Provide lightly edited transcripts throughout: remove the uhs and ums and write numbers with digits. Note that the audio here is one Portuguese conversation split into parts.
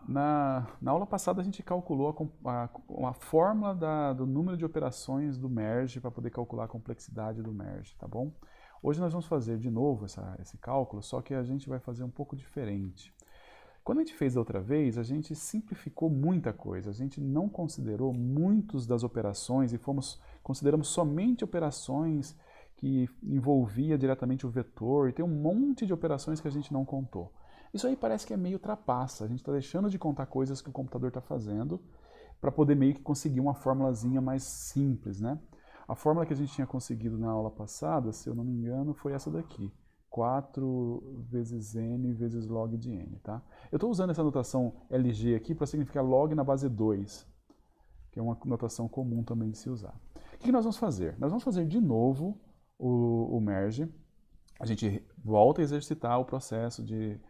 Na aula passada a gente calculou a fórmula do número de operações do merge para poder calcular a complexidade do merge, tá bom? Hoje nós vamos fazer de novo esse cálculo, só que a gente vai fazer um pouco diferente. Quando a gente fez da outra vez, a gente simplificou muita coisa, a gente não considerou muitas das operações e consideramos somente operações que envolvia diretamente o vetor, e tem um monte de operações que a gente não contou. Isso aí parece que é meio trapaça, a gente está deixando de contar coisas que o computador está fazendo para poder meio que conseguir uma formulazinha mais simples, né? A fórmula que a gente tinha conseguido na aula passada, se eu não me engano, foi essa daqui. 4 vezes n vezes log de n, tá? Eu estou usando essa notação LG aqui para significar log na base 2, que é uma notação comum também de se usar. O que nós vamos fazer? Nós vamos fazer de novo o merge. A gente volta a exercitar o processo de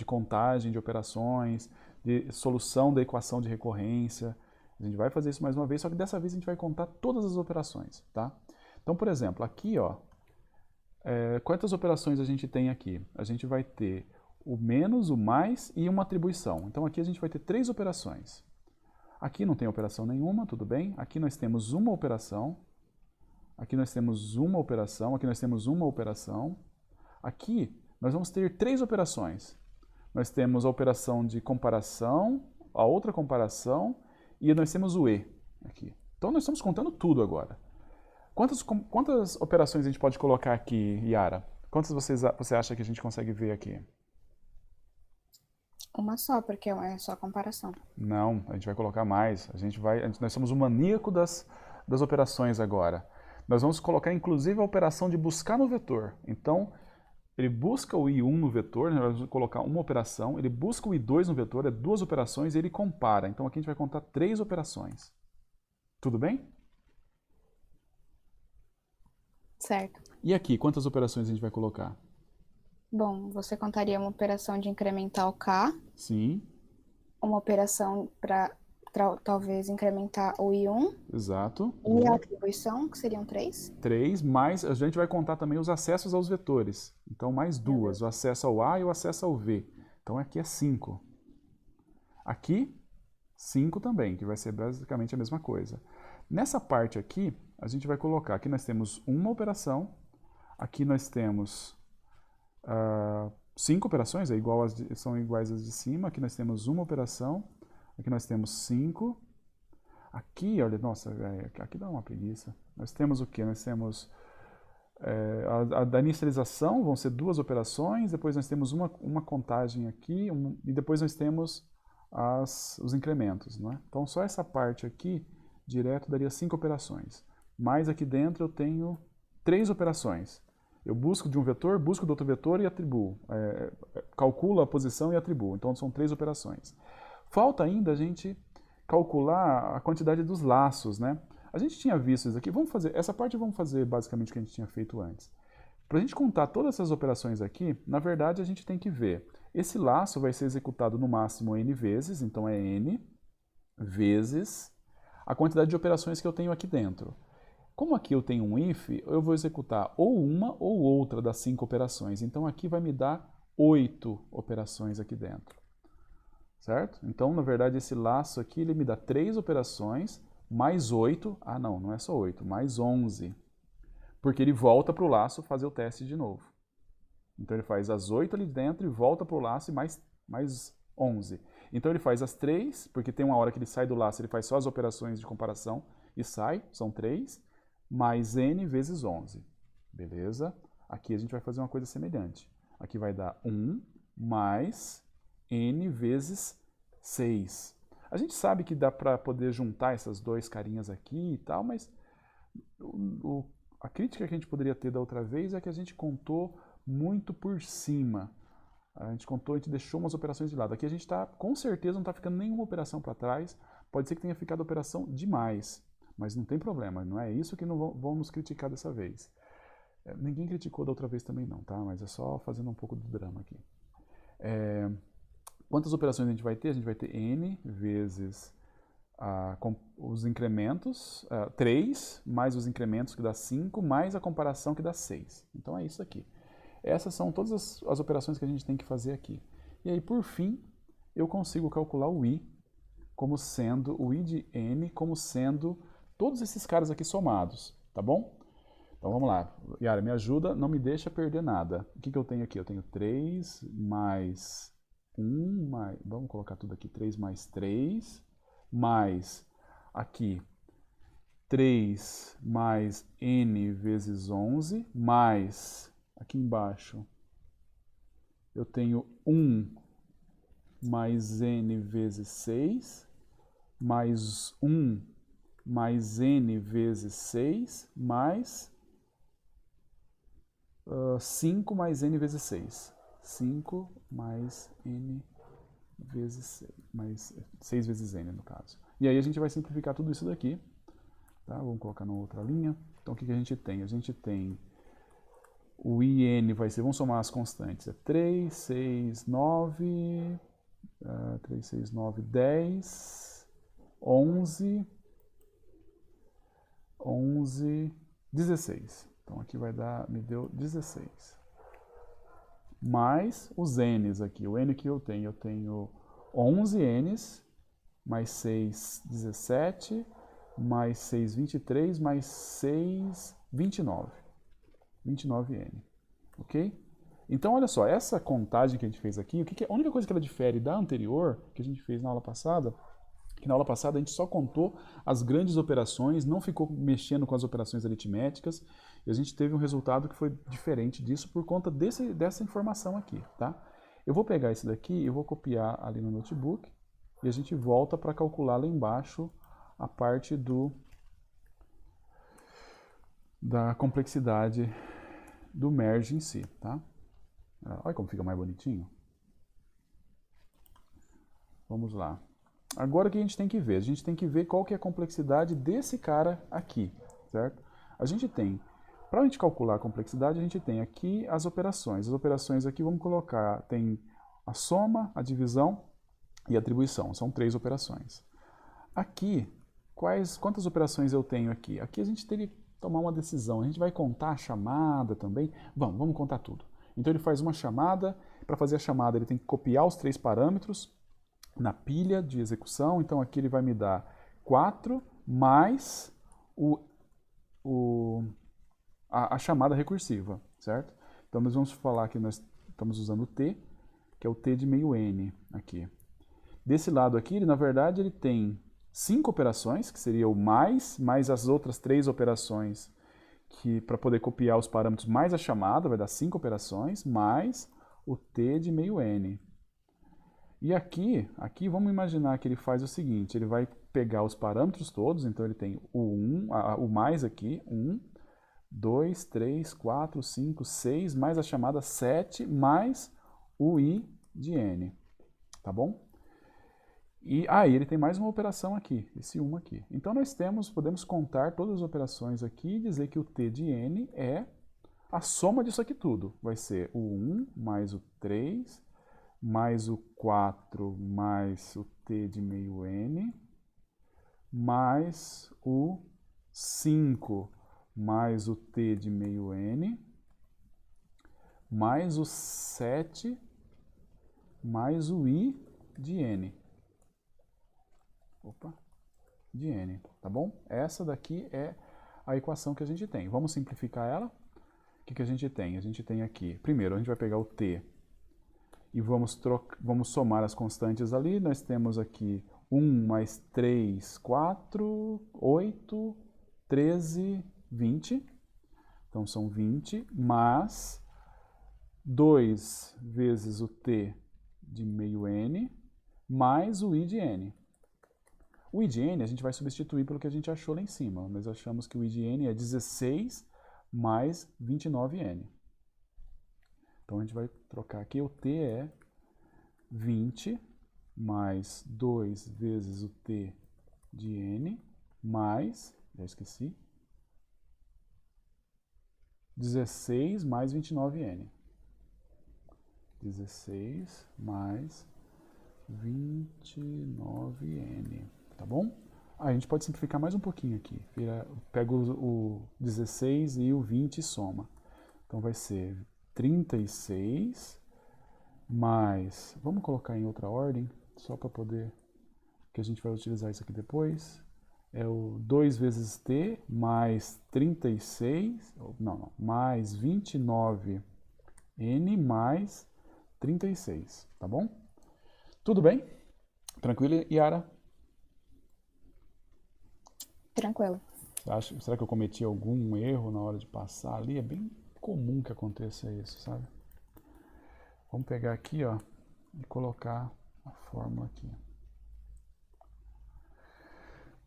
contagem de operações, de solução da equação de recorrência. A gente vai fazer isso mais uma vez, só que dessa vez a gente vai contar todas as operações, tá? Então, por exemplo, aqui, ó, quantas operações a gente tem aqui? A gente vai ter o menos, o mais e uma atribuição. Então aqui a gente vai ter 3 operações. Aqui não tem operação nenhuma, tudo bem? Aqui nós temos uma operação. Aqui nós temos uma operação. Aqui nós temos uma operação. Aqui nós vamos ter 3 operações. Nós temos a operação de comparação, a outra comparação e nós temos o e aqui. Então nós estamos contando tudo agora. Quantas operações a gente pode colocar aqui, Yara? Quantas você acha que a gente consegue ver aqui? Uma só, porque é só comparação. Não, a gente vai colocar mais. Nós somos o maníaco das operações agora. Nós vamos colocar inclusive a operação de buscar no vetor. Então, ele busca o I1 no vetor, nós vamos colocar uma operação, ele busca o I2 no vetor, é 2 operações, e ele compara. Então aqui a gente vai contar 3 operações. Tudo bem? Certo. E aqui, quantas operações a gente vai colocar? Bom, você contaria uma operação de incrementar o K, Sim, uma operação para talvez incrementar o I1 exato. e a atribuição, que seriam 3. 3, mais a gente vai contar também os acessos aos vetores. Então, mais Meu 2, o Deus. acesso ao A e o acesso ao V. Então, aqui é 5. Aqui, 5 também, que vai ser basicamente a mesma coisa. Nessa parte aqui, a gente vai colocar, aqui nós temos uma operação, aqui nós temos 5 operações, são iguais às de cima, aqui nós temos uma operação, aqui nós temos 5, aqui, olha, nossa, aqui dá uma preguiça. Nós temos o que? Nós temos a da inicialização, vão ser 2 operações, depois nós temos uma contagem aqui, e depois nós temos os incrementos. Não é? Então só essa parte aqui, direto, daria 5 operações. Mas aqui dentro eu tenho 3 operações. Eu busco de um vetor, busco do outro vetor e atribuo. Calculo a posição e atribuo. Então são 3 operações. Falta ainda a gente calcular a quantidade dos laços, né? A gente tinha visto isso aqui, essa parte vamos fazer basicamente o que a gente tinha feito antes. Para a gente contar todas essas operações aqui, na verdade a gente tem que ver. Esse laço vai ser executado no máximo n vezes, então é n vezes a quantidade de operações que eu tenho aqui dentro. Como aqui eu tenho um if, eu vou executar ou uma ou outra das 5 operações. Então aqui vai me dar 8 operações aqui dentro. Certo? Então, na verdade, esse laço aqui ele me dá 3 operações mais 8. Ah, não, não é só 8, mais 11. Porque ele volta para o laço fazer o teste de novo. Então ele faz as 8 ali dentro e volta para o laço e mais 11. Então ele faz as 3, porque tem uma hora que ele sai do laço, ele faz só as operações de comparação e sai, são 3, mais n vezes 11. Beleza? Aqui a gente vai fazer uma coisa semelhante. Aqui vai dar 1 mais n vezes 6. A gente sabe que dá para poder juntar essas 2 carinhas aqui e tal, mas a crítica que a gente poderia ter da outra vez é que a gente contou muito por cima. A gente deixou umas operações de lado. Aqui a gente com certeza não está ficando nenhuma operação para trás. Pode ser que tenha ficado operação demais, mas não tem problema. Não é isso que não vão nos criticar dessa vez. Ninguém criticou da outra vez também não, tá? Mas é só fazendo um pouco do drama aqui. Quantas operações a gente vai ter? A gente vai ter n vezes os incrementos, 3, mais os incrementos que dá 5, mais a comparação que dá 6. Então é isso aqui. Essas são todas as operações que a gente tem que fazer aqui. E aí, por fim, eu consigo calcular o I como sendo, o I de N como sendo todos esses caras aqui somados, tá bom? Então vamos lá, Yara, me ajuda, não me deixa perder nada. O que que eu tenho aqui? Eu tenho 3 mais 1, mais, vamos colocar tudo aqui, 3 mais 3, mais aqui 3 mais N vezes 11, mais, aqui embaixo, eu tenho 1 mais N vezes 6, mais 1 mais N vezes 6, mais 5 mais N vezes 6. 5 mais N vezes 6, mais 6 vezes N no caso. E aí a gente vai simplificar tudo isso daqui. Tá? Vamos colocar na outra linha. Então o que que a gente tem? A gente tem o IN vai ser, vamos somar as constantes, é 3, 6, 9, 3, 6, 9, 10, 11, 16. Então aqui vai dar, me deu 16. Mais os N's aqui, o N que eu tenho 11 N's, mais 6, 17, mais 6, 23, mais 6, 29. 29N, ok? Então, olha só, essa contagem que a gente fez aqui, a única coisa que ela difere da anterior, que a gente fez na aula passada, que na aula passada a gente só contou as grandes operações, não ficou mexendo com as operações aritméticas, e a gente teve um resultado que foi diferente disso por conta dessa informação aqui, tá? Eu vou pegar esse daqui, eu vou copiar ali no notebook, e a gente volta para calcular lá embaixo a parte da complexidade do merge em si, tá? Olha como fica mais bonitinho. Vamos lá. Agora o que a gente tem que ver? A gente tem que ver qual que é a complexidade desse cara aqui, certo? A gente tem, para a gente calcular a complexidade, a gente tem aqui as operações. As operações aqui, vamos colocar, tem a soma, a divisão e a atribuição. São 3 operações. Aqui, quantas operações eu tenho aqui? Aqui a gente teria que tomar uma decisão. A gente vai contar a chamada também? Vamos contar tudo. Então ele faz uma chamada, para fazer a chamada ele tem que copiar os 3 parâmetros na pilha de execução, então aqui ele vai me dar 4 mais a chamada recursiva, certo? Então nós vamos falar que nós estamos usando o T, que é o T de meio N aqui. Desse lado aqui, na verdade, ele tem 5 operações, que seria o mais as outras 3 operações, que para poder copiar os parâmetros mais a chamada, vai dar 5 operações, mais o T de meio N. E aqui vamos imaginar que ele faz o seguinte, ele vai pegar os parâmetros todos, então ele tem o mais aqui, 1, 2, 3, 4, 5, 6, mais a chamada 7, mais o I de N, tá bom? E aí ele tem mais uma operação aqui, esse 1 aqui. Então nós podemos contar todas as operações aqui e dizer que o T de N é a soma disso aqui tudo. Vai ser o 1 mais o 3, mais o 4 mais o T de meio N, mais o 5 mais o T de meio N, mais o 7 mais o I de N. De N, tá bom? Essa daqui é a equação que a gente tem. Vamos simplificar ela? O que a gente tem? A gente tem aqui, primeiro a gente vai pegar o T e vamos somar as constantes ali. Nós temos aqui 1 mais 3, 4, 8, 13, 20. Então são 20, mais 2 vezes o T de meio N, mais o I de N. O I de N a gente vai substituir pelo que a gente achou lá em cima. Nós achamos que o I de N é 16 mais 29N. Então a gente vai trocar aqui, o T é 20 mais 2 vezes o T de N, mais, já esqueci, 16 mais 29N. 16 mais 29N, tá bom? A gente pode simplificar mais um pouquinho aqui. Pega o 16 e o 20 e soma. Então vai ser 36 mais, vamos colocar em outra ordem, só para poder, que a gente vai utilizar isso aqui depois. É o 2 vezes t mais 36, não, mais 29n mais 36, tá bom? Tudo bem? Tranquilo, Yara? Tranquilo. Será que eu cometi algum erro na hora de passar ali? É bem comum que aconteça isso, sabe? Vamos pegar aqui, ó, e colocar a fórmula aqui.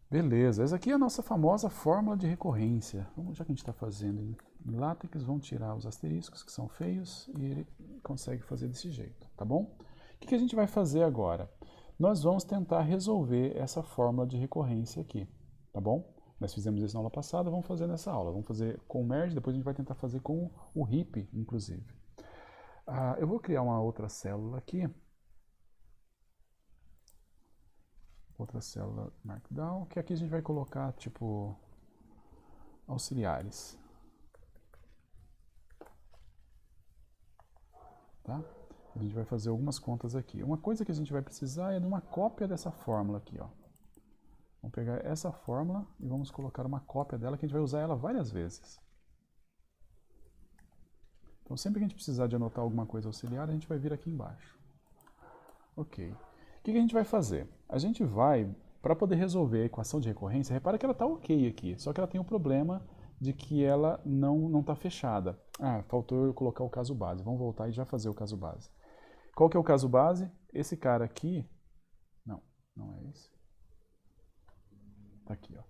Beleza, essa aqui é a nossa famosa fórmula de recorrência. Já que a gente está fazendo em LaTeX, vamos tirar os asteriscos que são feios e ele consegue fazer desse jeito, tá bom? O que a gente vai fazer agora? Nós vamos tentar resolver essa fórmula de recorrência aqui, tá bom? Nós fizemos isso na aula passada, vamos fazer nessa aula. Vamos fazer com o merge, depois a gente vai tentar fazer com o heap, inclusive. Eu vou criar uma outra célula aqui. Outra célula Markdown, que aqui a gente vai colocar, tipo, auxiliares. Tá? A gente vai fazer algumas contas aqui. Uma coisa que a gente vai precisar é de uma cópia dessa fórmula aqui, ó. Vamos pegar essa fórmula e vamos colocar uma cópia dela, que a gente vai usar ela várias vezes. Então, sempre que a gente precisar de anotar alguma coisa auxiliar, a gente vai vir aqui embaixo. Ok. O que a gente vai fazer? A gente vai, para poder resolver a equação de recorrência, repara que ela está ok aqui, só que ela tem o problema de que ela não está fechada. Faltou eu colocar o caso base. Vamos voltar e já fazer o caso base. Qual que é o caso base? Esse cara aqui... Não é esse. Está aqui, ó.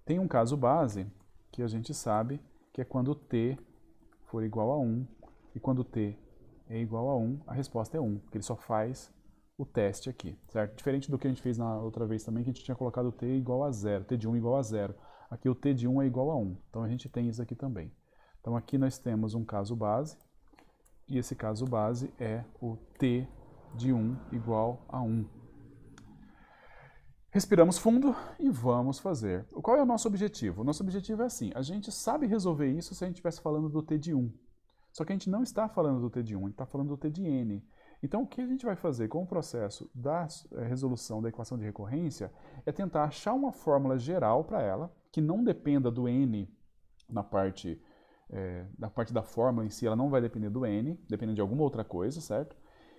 Tem um caso base que a gente sabe que é quando t for igual a 1 e quando t é igual a 1, a resposta é 1, porque ele só faz o teste aqui, certo? Diferente do que a gente fez na outra vez também, que a gente tinha colocado o t igual a 0, t de 1 igual a 0. Aqui o t de 1 é igual a 1, então a gente tem isso aqui também. Então aqui nós temos um caso base, e esse caso base é o t de 1 igual a 1. Respiramos fundo e vamos fazer. Qual é o nosso objetivo? O nosso objetivo é assim, a gente sabe resolver isso se a gente estivesse falando do t de 1. Só que a gente não está falando do t de 1, a gente está falando do t de n. Então o que a gente vai fazer com o processo da resolução da equação de recorrência é tentar achar uma fórmula geral para ela, que não dependa do n na parte da fórmula em si, ela não vai depender do n, depende de alguma outra coisa, certo?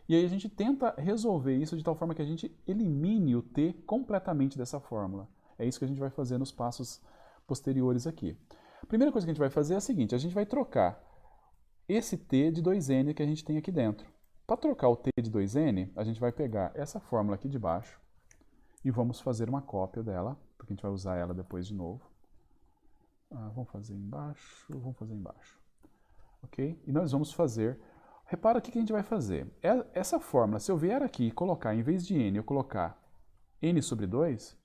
E aí a gente tenta resolver isso de tal forma que a gente elimine o t completamente dessa fórmula. É isso que a gente vai fazer nos passos posteriores aqui. A primeira coisa que a gente vai fazer é a seguinte, a gente vai trocar esse t de 2n que a gente tem aqui dentro. Para trocar o t de 2n, a gente vai pegar essa fórmula aqui de baixo e vamos fazer uma cópia dela, porque a gente vai usar ela depois de novo. Vamos fazer embaixo. Ok? E nós vamos fazer... Repara o que a gente vai fazer. Essa fórmula, se eu vier aqui e colocar, em vez de n, eu colocar n sobre 2,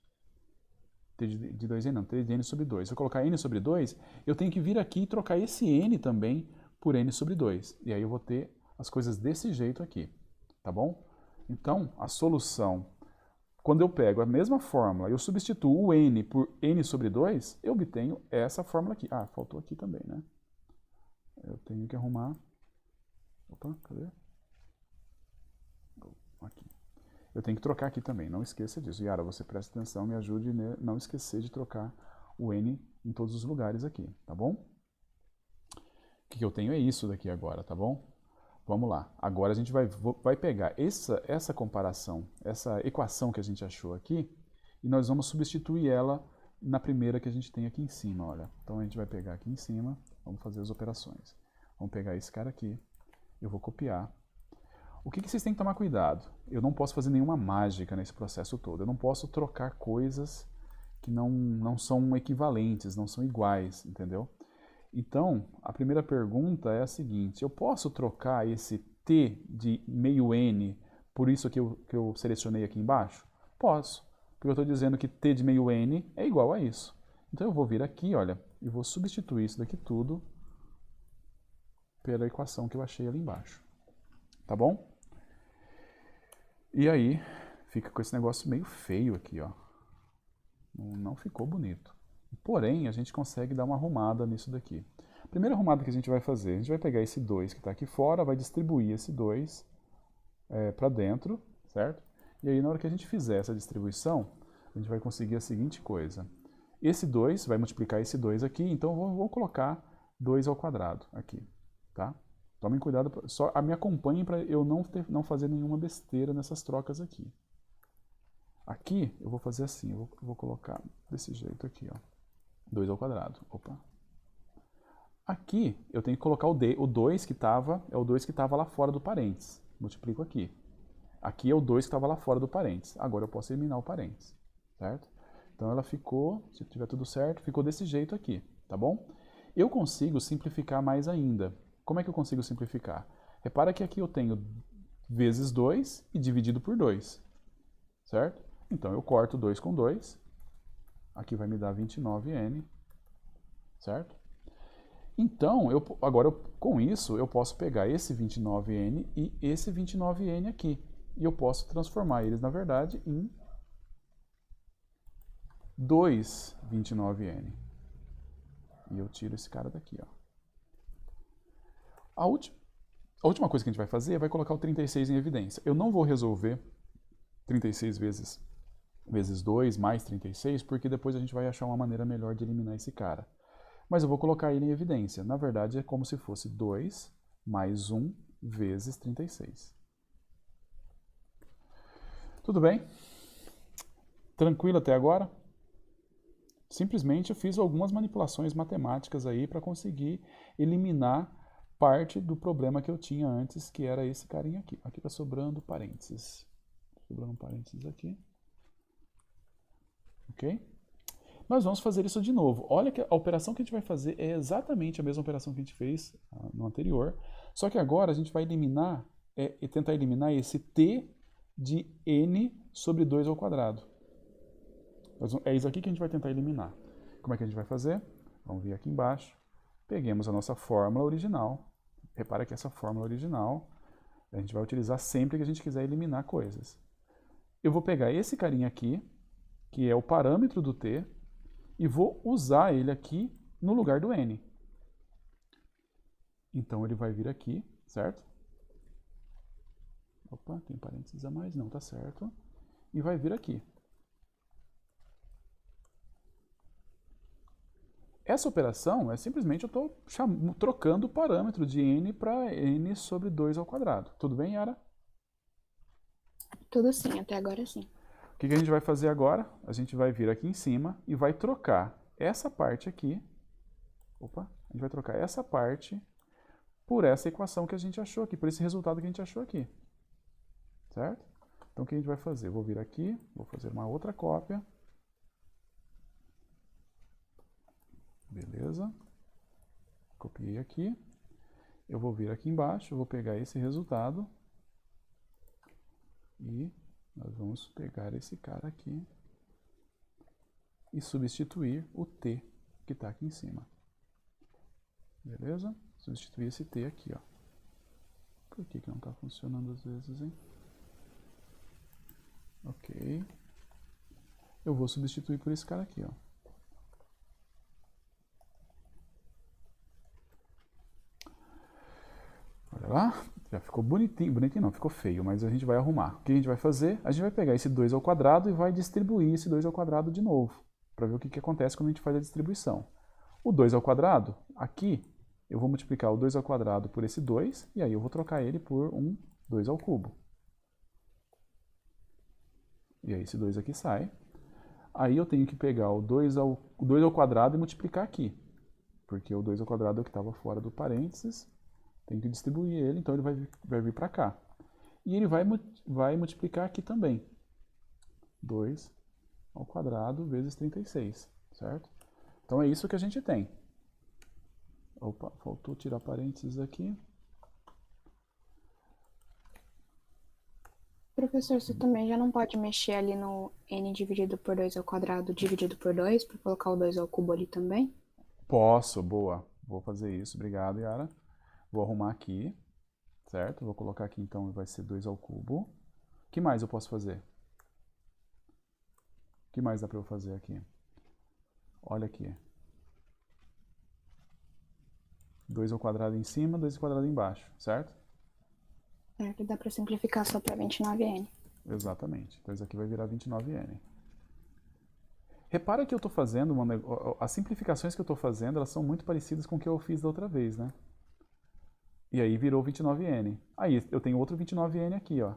t de 2n não, t de n sobre 2. Se eu colocar n sobre 2, eu tenho que vir aqui e trocar esse n também por n sobre 2. E aí eu vou ter as coisas desse jeito aqui, tá bom? Então, a solução, quando eu pego a mesma fórmula e eu substituo o n por n sobre 2, eu obtenho essa fórmula aqui. Faltou aqui também, né? Eu tenho que arrumar... Opa, cadê? Aqui. Eu tenho que trocar aqui também, não esqueça disso. Yara, você presta atenção, me ajude a não esquecer de trocar o n em todos os lugares aqui, tá bom? O que eu tenho é isso daqui agora, tá bom? Vamos lá. Agora a gente vai pegar essa comparação, essa equação que a gente achou aqui, e nós vamos substituir ela na primeira que a gente tem aqui em cima, olha. Então a gente vai pegar aqui em cima, vamos fazer as operações. Vamos pegar esse cara aqui, eu vou copiar. O que vocês têm que tomar cuidado? Eu não posso fazer nenhuma mágica nesse processo todo. Eu não posso trocar coisas que não são equivalentes, não são iguais, entendeu? Então, a primeira pergunta é a seguinte, eu posso trocar esse t de meio n por isso que eu selecionei aqui embaixo? Posso, porque eu estou dizendo que t de meio n é igual a isso. Então eu vou vir aqui, olha, e vou substituir isso daqui tudo pela equação que eu achei ali embaixo. Tá bom? E aí, fica com esse negócio meio feio aqui, ó. Não ficou bonito. Porém, a gente consegue dar uma arrumada nisso daqui. A primeira arrumada que a gente vai fazer, a gente vai pegar esse 2 que está aqui fora, vai distribuir esse 2 para dentro, certo? E aí, na hora que a gente fizer essa distribuição, a gente vai conseguir a seguinte coisa. Esse 2 vai multiplicar esse 2 aqui, então eu vou colocar 2 ao quadrado aqui, tá? Tomem cuidado, só me acompanhem para eu não fazer nenhuma besteira nessas trocas aqui. Aqui eu vou fazer assim, eu vou colocar desse jeito aqui, ó. 2 ao quadrado. Opa. Aqui eu tenho que colocar o 2 que estava, é o 2 que estava lá fora do parênteses. Multiplico aqui. Aqui é o 2 que estava lá fora do parênteses. Agora eu posso eliminar o parênteses, certo? Então ela ficou, se tiver tudo certo, ficou desse jeito aqui, tá bom? Eu consigo simplificar mais ainda. Como é que eu consigo simplificar? Repara que aqui eu tenho vezes 2 e dividido por 2, certo? Então eu corto 2 com 2, aqui vai me dar 29n, certo? Então, agora com isso, eu posso pegar esse 29n e esse 29n aqui. E eu posso transformar eles, na verdade, em 2 29n. E eu tiro esse cara daqui, ó. A última coisa que a gente vai fazer é colocar o 36 em evidência. Eu não vou resolver 36 vezes 2 mais 36, porque depois a gente vai achar uma maneira melhor de eliminar esse cara. Mas eu vou colocar ele em evidência. Na verdade, é como se fosse 2 mais 1 vezes 36. Tudo bem? Tranquilo até agora? Simplesmente eu fiz algumas manipulações matemáticas aí para conseguir eliminar parte do problema que eu tinha antes, que era esse carinha aqui. Aqui está sobrando parênteses. Sobrando um parênteses aqui. Ok? Nós vamos fazer isso de novo. Olha que a operação que a gente vai fazer é exatamente a mesma operação que a gente fez no anterior, só que agora a gente vai eliminar, tentar eliminar esse t de n sobre 2 ao quadrado. É isso aqui que a gente vai tentar eliminar. Como é que a gente vai fazer? Vamos vir aqui embaixo, peguemos a nossa fórmula original. Repara que essa fórmula original a gente vai utilizar sempre que a gente quiser eliminar coisas. Eu vou pegar esse carinha aqui, que é o parâmetro do t, e vou usar ele aqui no lugar do n. Então ele vai vir aqui, certo? Opa, tem parênteses a mais? Não, tá certo. E vai vir aqui. Essa operação é simplesmente eu estou trocando o parâmetro de n para n sobre 2 ao quadrado. Tudo bem, Yara? Tudo sim, até agora sim. O que a gente vai fazer agora? A gente vai vir aqui em cima e vai trocar essa parte aqui. Opa, a gente vai trocar essa parte por essa equação que a gente achou aqui, por esse resultado que a gente achou aqui. Certo? Então o que a gente vai fazer? Eu vou vir aqui, vou fazer uma outra cópia. Beleza. Copiei aqui. Eu vou vir aqui embaixo, eu vou pegar esse resultado. E nós vamos pegar esse cara aqui e substituir o t que está aqui em cima. Beleza? Substituir esse t aqui, ó. Por que não está funcionando às vezes, hein? Ok. Eu vou substituir por esse cara aqui, ó. Olha lá, já ficou bonitinho, bonitinho não, ficou feio, mas a gente vai arrumar. O que a gente vai fazer? A gente vai pegar esse 2 ao quadrado e vai distribuir esse 2 ao quadrado de novo, para ver o que acontece quando a gente faz a distribuição. O 2 ao quadrado, aqui, eu vou multiplicar o 2 ao quadrado por esse 2, e aí eu vou trocar ele por um 2 ao cubo. E aí esse 2 aqui sai. Aí eu tenho que pegar o 2 ao quadrado e multiplicar aqui, porque o 2 ao quadrado é o que estava fora do parênteses. Tem que distribuir ele, então ele vai vir para cá. E ele vai multiplicar aqui também. 2 ao quadrado vezes 36, certo? Então é isso que a gente tem. Opa, faltou tirar parênteses aqui. Professor, você também já não pode mexer ali no n dividido por 2 ao quadrado dividido por 2 para colocar o 2 ao cubo ali também? Posso, boa. Vou fazer isso, obrigado, Yara. Vou arrumar aqui, certo? Vou colocar aqui, então, vai ser 2 ao cubo. O que mais eu posso fazer? O que mais dá para eu fazer aqui? Olha aqui. 2 ao quadrado em cima, 2 ao quadrado embaixo, certo? Certo, dá para simplificar só para 29n. Exatamente. Então isso aqui vai virar 29n. Repara que eu estou fazendo, as simplificações que eu estou fazendo, elas são muito parecidas com o que eu fiz da outra vez, né? E aí virou 29n. Aí eu tenho outro 29n aqui, ó.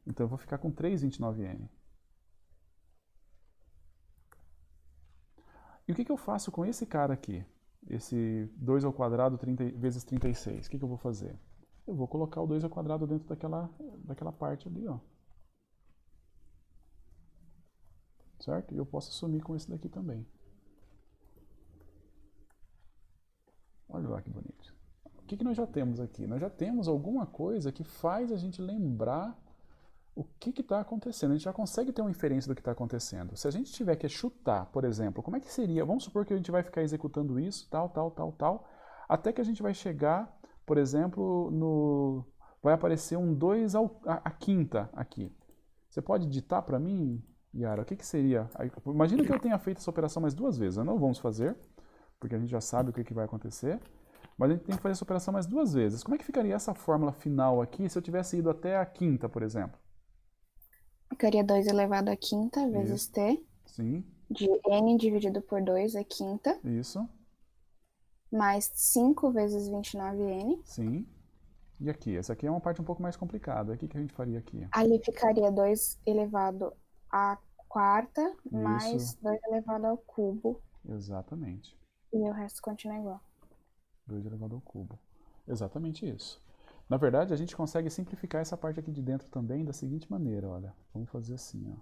Então eu vou ficar com 3 29n. E o que eu faço com esse cara aqui? Esse 2 ao quadrado vezes 36. O que eu vou fazer? Eu vou colocar o 2 ao quadrado dentro daquela parte ali, ó. Certo? E eu posso sumir com esse daqui também. Olha lá que bonito. O que nós já temos aqui? Nós já temos alguma coisa que faz a gente lembrar o que está acontecendo. A gente já consegue ter uma inferência do que está acontecendo. Se a gente tiver que chutar, por exemplo, como é que seria? Vamos supor que a gente vai ficar executando isso, tal, até que a gente vai chegar, por exemplo, vai aparecer um 2 à quinta aqui. Você pode ditar para mim, Yara, o que seria? Imagina que eu tenha feito essa operação mais 2 vezes. Nós não vamos fazer, porque a gente já sabe o que vai acontecer. Mas a gente tem que fazer essa operação mais 2 vezes. Como é que ficaria essa fórmula final aqui se eu tivesse ido até a quinta, por exemplo? Ficaria 2 elevado à quinta vezes Isso. t. Sim. De n dividido por 2 é quinta. Isso. Mais 5 vezes 29n. Sim. E aqui? Essa aqui é uma parte um pouco mais complicada. O que a gente faria aqui? Ali ficaria 2 elevado à quarta, mais 2 elevado ao cubo. Exatamente. E o resto continua igual. 2 elevado ao cubo. Exatamente isso. Na verdade, a gente consegue simplificar essa parte aqui de dentro também da seguinte maneira, olha. Vamos fazer assim, ó.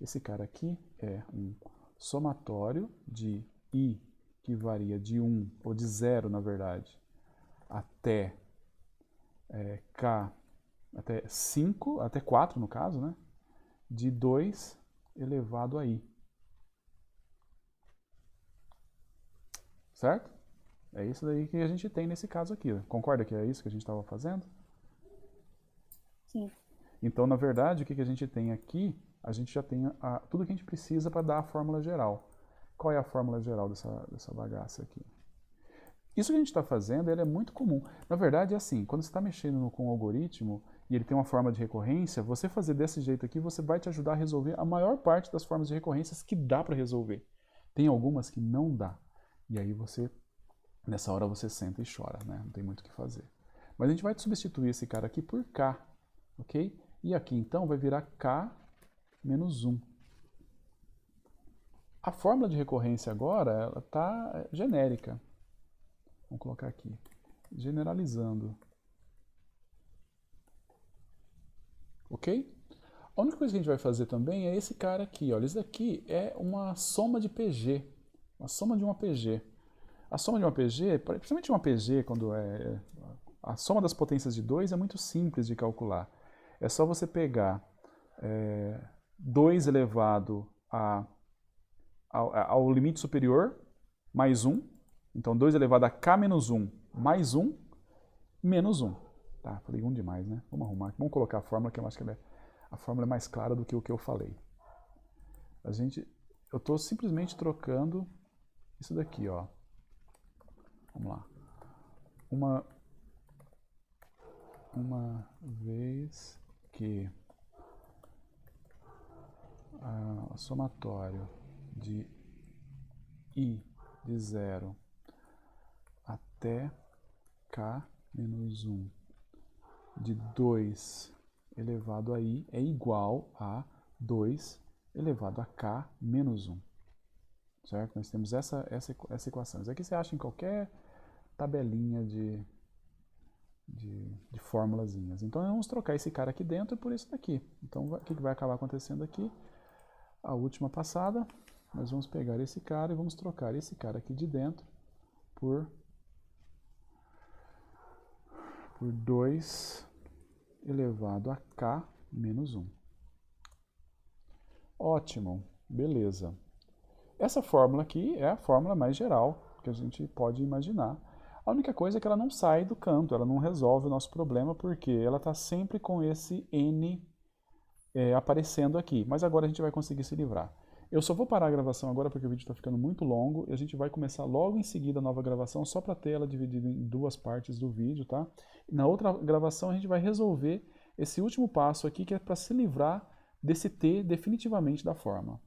Esse cara aqui é um somatório de i, que varia de 1, ou de 0, na verdade, até k, até 5, até 4 no caso, né? De 2 elevado a i. Certo? É isso daí que a gente tem nesse caso aqui. Concorda que é isso que a gente estava fazendo? Sim. Então, na verdade, o que a gente tem aqui, a gente já tem tudo que a gente precisa para dar a fórmula geral. Qual é a fórmula geral dessa bagaça aqui? Isso que a gente está fazendo ele é muito comum. Na verdade, é assim, quando você está mexendo com um algoritmo e ele tem uma forma de recorrência, você fazer desse jeito aqui, você vai te ajudar a resolver a maior parte das formas de recorrências que dá para resolver. Tem algumas que não dá. E aí nessa hora você senta e chora, né? Não tem muito o que fazer. Mas a gente vai substituir esse cara aqui por k, ok? E aqui então vai virar k menos 1. A fórmula de recorrência agora, ela está genérica. Vamos colocar aqui, generalizando. Ok? A única coisa que a gente vai fazer também é esse cara aqui. Olha, isso daqui é uma soma de PG. Uma soma de uma PG. A soma de uma PG, principalmente uma PG, quando a soma das potências de 2 é muito simples de calcular. É só você pegar 2 elevado ao limite superior, mais 1. Então, 2 elevado a k menos 1, mais 1, menos 1. Tá, falei 1 demais, né? Vamos arrumar. Vamos colocar a fórmula, que eu acho que a fórmula é mais clara do que o que eu falei. Eu estou simplesmente trocando isso daqui, ó. Vamos lá. Uma vez que o somatório de i de 0 até k menos 1 de 2 elevado a i é igual a 2 elevado a k menos 1. Certo? Nós temos essa equação. Isso aqui você acha em qualquer tabelinha de formulazinhas. Então, nós vamos trocar esse cara aqui dentro por esse daqui. Então, o que vai acabar acontecendo aqui? A última passada, nós vamos pegar esse cara e vamos trocar esse cara aqui de dentro por 2 elevado a k menos 1. Ótimo, beleza. Essa fórmula aqui é a fórmula mais geral que a gente pode imaginar. A única coisa é que ela não sai do canto, ela não resolve o nosso problema, porque ela está sempre com esse n aparecendo aqui. Mas agora a gente vai conseguir se livrar. Eu só vou parar a gravação agora porque o vídeo está ficando muito longo e a gente vai começar logo em seguida a nova gravação, só para ter ela dividida em 2 partes do vídeo, tá? Na outra gravação a gente vai resolver esse último passo aqui que é para se livrar desse t definitivamente da forma.